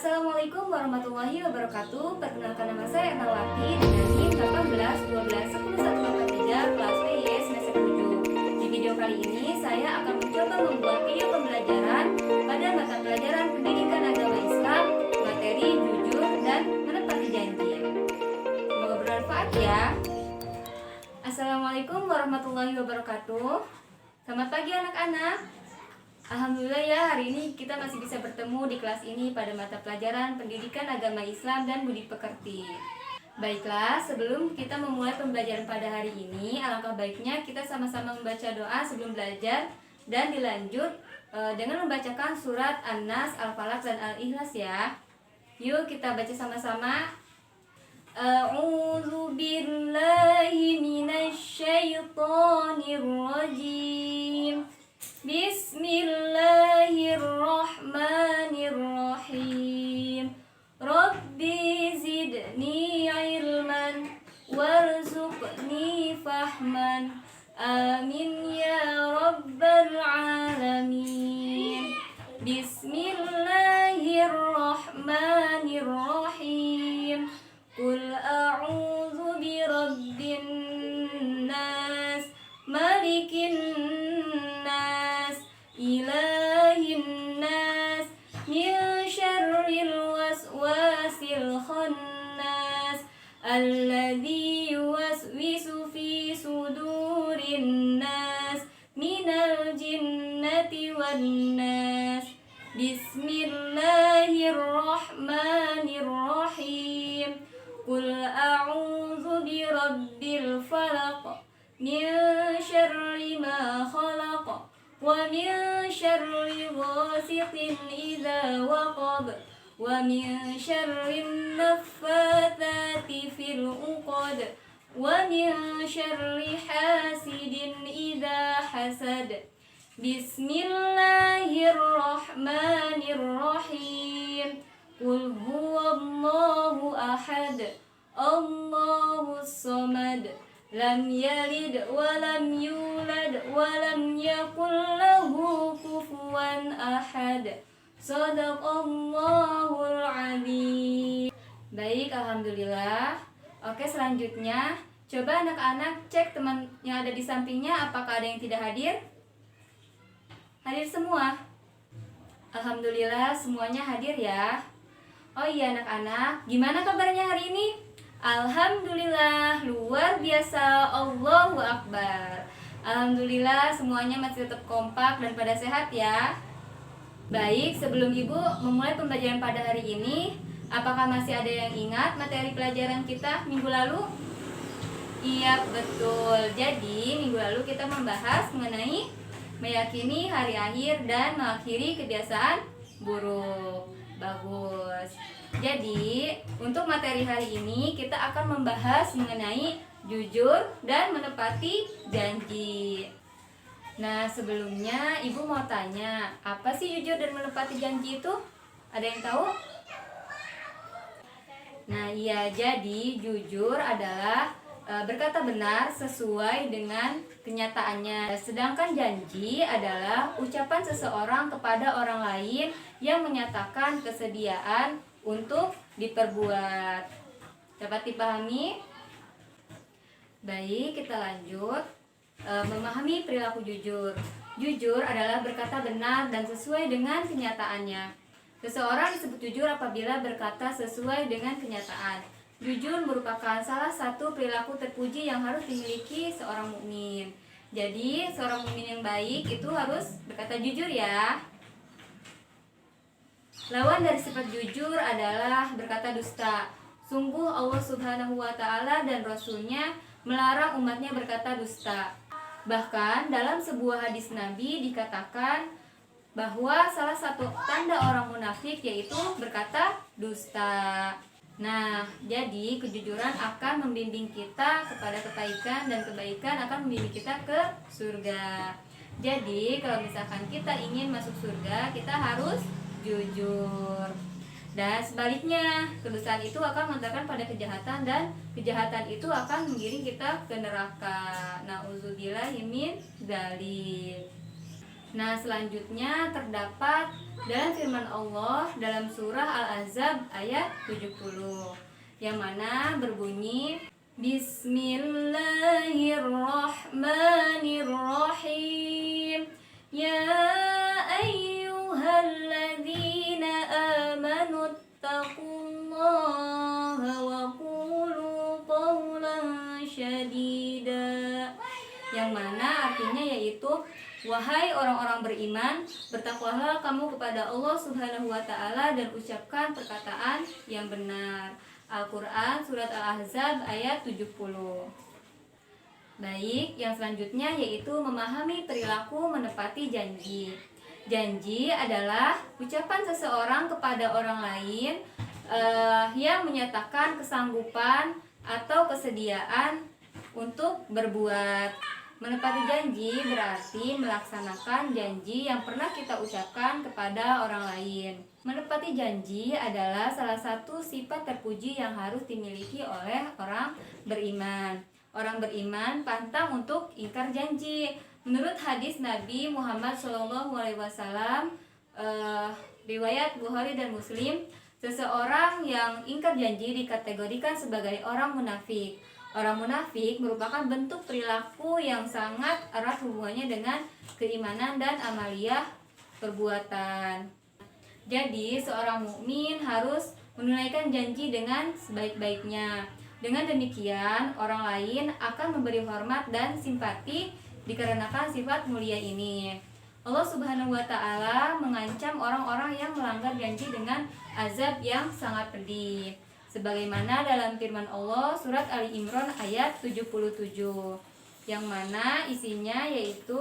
Assalamualaikum warahmatullahi wabarakatuh. Perkenalkan nama saya Ernawati dengan NIM 18 12 10 143 kelas PIE semester 7. Di video kali ini saya akan mencoba membuat video pembelajaran pada mata pelajaran Pendidikan Agama Islam, materi jujur dan menepati janji. Semoga bermanfaat ya. Assalamualaikum warahmatullahi wabarakatuh. Selamat pagi anak-anak. Alhamdulillah ya, hari ini kita masih bisa bertemu di kelas ini pada mata pelajaran Pendidikan Agama Islam dan Budi Pekerti. Baiklah, sebelum kita memulai pembelajaran pada hari ini, alangkah baiknya kita sama-sama membaca doa sebelum belajar dan dilanjut dengan membacakan surat An-Nas, Al-Falaq, dan Al-Ikhlas ya. Yuk kita baca sama-sama. A'udzu billahi minasy syaithanir rajim. Bismillahirrahmanirrahim. Rabbi zidni ilman warzuqni fahman. Amin ya rabbal alamin. Bismillahirrahmanirrahim. Qul a'udzu birabbin nas, malikin nas, ilahin nas, min syarril waswasil khannas, alladzi yuwaswisu fi sudurin nas, minal jinnati wan nas. Bismillahirrahmanirrahim. Qul a'udzu birabbil falaq, min syarri ma khalaq, wa min syarri ghasiqin idza waqab, wa min syarri naffatsati fil 'uqad, wa min syarri hasidin idza hasad. Bismillahirrahmanirrahim. Qul huwallahu ahad, Allahus samad, lam yalid wa lam yulad wa lam yakul lahu kufuwan ahad. Shadaqallahul azim. Baik, alhamdulillah. Oke, selanjutnya coba anak-anak cek teman yang ada di sampingnya apakah ada yang tidak hadir? Hadir semua? Alhamdulillah semuanya hadir ya. Oh iya anak-anak, gimana kabarnya hari ini? Alhamdulillah, luar biasa, Allahu Akbar. Alhamdulillah semuanya masih tetap kompak dan pada sehat ya. Baik, sebelum Ibu memulai pembelajaran pada hari ini, apakah masih ada yang ingat materi pelajaran kita minggu lalu? Iya, betul. Jadi, minggu lalu kita membahas mengenai meyakini hari akhir dan mengakhiri kebiasaan buruk. Bagus. Jadi, untuk materi hari ini kita akan membahas mengenai jujur dan menepati janji. Nah, sebelumnya Ibu mau tanya, apa sih jujur dan menepati janji itu? Ada yang tahu? Nah, iya, jadi jujur adalah berkata benar sesuai dengan kenyataannya. Sedangkan janji adalah ucapan seseorang kepada orang lain yang menyatakan kesediaan untuk diperbuat. Dapat dipahami? Baik, kita lanjut. Memahami perilaku jujur. Jujur adalah berkata benar dan sesuai dengan kenyataannya. Seseorang disebut jujur apabila berkata sesuai dengan kenyataan. Jujur merupakan salah satu perilaku terpuji yang harus dimiliki seorang mukmin. Jadi, seorang mukmin yang baik itu harus berkata jujur ya. Lawan dari sifat jujur adalah berkata dusta. Sungguh Allah Subhanahu wa Ta'ala dan Rasul-Nya melarang umatnya berkata dusta. Bahkan dalam sebuah hadis Nabi dikatakan bahwa salah satu tanda orang munafik yaitu berkata dusta. Nah, jadi kejujuran akan membimbing kita kepada kebaikan dan kebaikan akan membimbing kita ke surga. Jadi, kalau misalkan kita ingin masuk surga, kita harus jujur. Dan sebaliknya, kedustaan itu akan mengantarkan pada kejahatan dan kejahatan itu akan menggiring kita ke neraka. Nauzubillahi min dzalik. Nah, selanjutnya terdapat dalam firman Allah dalam surah Al-Ahzab ayat 70, yang mana berbunyi Bismillahirrahmanirrahim. Ya ayyuhalladzina amanu taqullaha wa qulu qawlan syadida, yang mana artinya yaitu wahai orang-orang beriman, bertakwalah kamu kepada Allah Subhanahu wa taala dan ucapkan perkataan yang benar. Al-Qur'an surat Al-Ahzab ayat 70. Baik, yang selanjutnya yaitu memahami perilaku menepati janji. Janji adalah ucapan seseorang kepada orang lain yang menyatakan kesanggupan atau kesediaan untuk berbuat. Menepati janji berarti melaksanakan janji yang pernah kita ucapkan kepada orang lain. Menepati janji adalah salah satu sifat terpuji yang harus dimiliki oleh orang beriman. Orang beriman pantang untuk ingkar janji. Menurut hadis Nabi Muhammad SAW, riwayat Bukhari dan Muslim, seseorang yang ingkar janji dikategorikan sebagai orang munafik. Orang munafik merupakan bentuk perilaku yang sangat erat hubungannya dengan keimanan dan amaliyah perbuatan. Jadi, seorang mukmin harus menunaikan janji dengan sebaik-baiknya. Dengan demikian, orang lain akan memberi hormat dan simpati dikarenakan sifat mulia ini. Allah Subhanahu wa taala mengancam orang-orang yang melanggar janji dengan azab yang sangat pedih. Sebagaimana dalam firman Allah surat Ali Imran ayat 77, yang mana isinya yaitu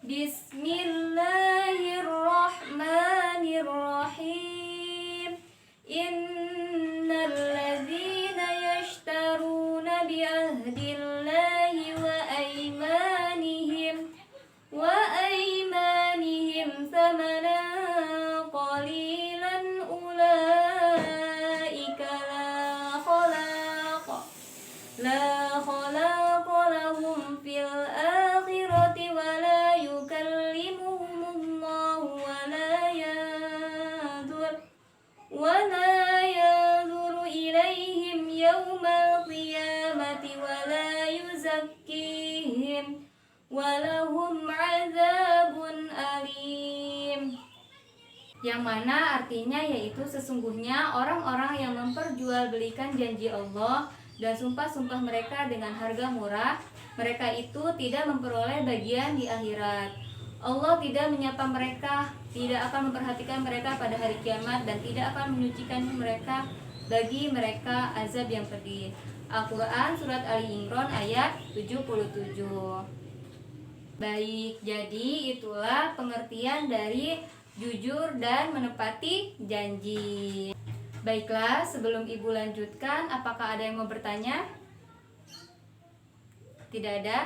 Bismillahirrahmanirrahim. Innalladzina yashtaruna bi'ahdillahi wa aymanihim thamanan qalilan la khalaqa lahum fil akhirati wa la yukallimuhumullahu wa la yanzuru ilaihim yawmal qiyamati wa la yuzakkihim wa lahum azabun alim. Yang mana artinya yaitu sesungguhnya orang-orang yang memperjualbelikan janji Allah dan sumpah-sumpah mereka dengan harga murah, mereka itu tidak memperoleh bagian di akhirat. Allah tidak menyapa mereka, tidak akan memperhatikan mereka pada hari kiamat, dan tidak akan menyucikan mereka bagi mereka azab yang pedih. Al-Quran surat Ali Imran ayat 77. Baik, jadi itulah pengertian dari jujur dan menepati janji. Baiklah, sebelum Ibu lanjutkan, apakah ada yang mau bertanya? Tidak ada?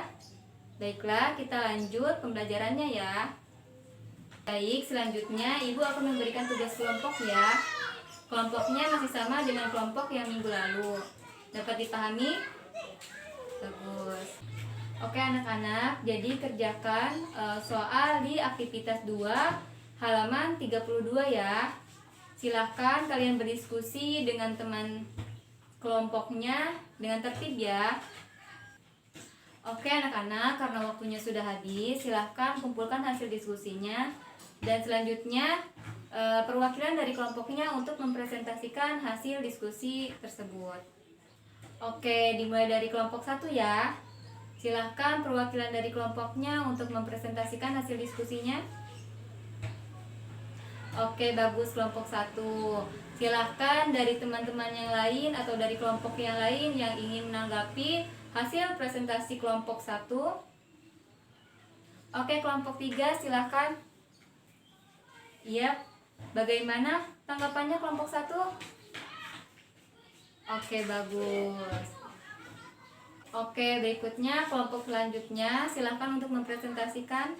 Baiklah, kita lanjut pembelajarannya ya. Baik, selanjutnya Ibu akan memberikan tugas kelompok ya. Kelompoknya masih sama dengan kelompok yang minggu lalu. Dapat dipahami? Bagus. Oke anak-anak, jadi kerjakan soal di aktivitas 2 halaman 32 ya. Silahkan kalian berdiskusi dengan teman kelompoknya dengan tertib ya. Oke anak-anak, karena waktunya sudah habis, silahkan kumpulkan hasil diskusinya. Dan selanjutnya perwakilan dari kelompoknya untuk mempresentasikan hasil diskusi tersebut. Oke, dimulai dari kelompok 1 ya. Silahkan perwakilan dari kelompoknya untuk mempresentasikan hasil diskusinya. Oke, bagus, kelompok 1. Silahkan dari teman-teman yang lain atau dari kelompok yang lain yang ingin menanggapi hasil presentasi kelompok 1. Oke, kelompok 3 silahkan. Iya, bagaimana tanggapannya kelompok 1? Oke, bagus. Oke, berikutnya kelompok selanjutnya silahkan untuk mempresentasikan.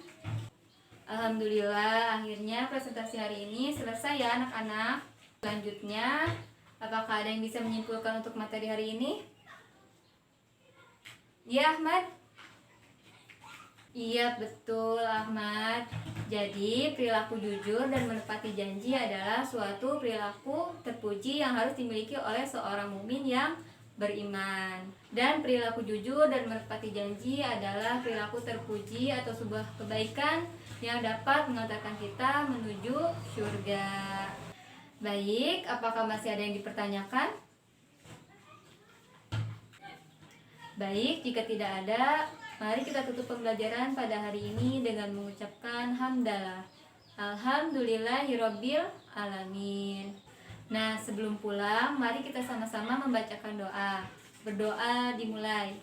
Alhamdulillah, akhirnya presentasi hari ini selesai ya anak-anak. Selanjutnya, apakah ada yang bisa menyimpulkan untuk materi hari ini? Ya, Ahmad? Iya, betul, Ahmad. Jadi, perilaku jujur dan menepati janji adalah suatu perilaku terpuji yang harus dimiliki oleh seorang mukmin yang beriman. Dan perilaku jujur dan menepati janji adalah perilaku terpuji atau sebuah kebaikan yang dapat mengantarkan kita menuju surga. Baik, apakah masih ada yang dipertanyakan? Baik, jika tidak ada, mari kita tutup pembelajaran pada hari ini dengan mengucapkan hamdalah. Alhamdulillahirabbil alamin. Nah, sebelum pulang, mari kita sama-sama membacakan doa. Berdoa dimulai.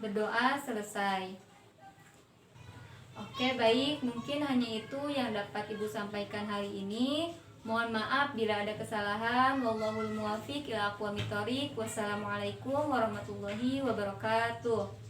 Berdoa selesai. Oke, baik, mungkin hanya itu yang dapat Ibu sampaikan hari ini. Mohon maaf bila ada kesalahan. Wallahul muwaffiq ila aqwamit thoriq. Wassalamualaikum warahmatullahi wabarakatuh.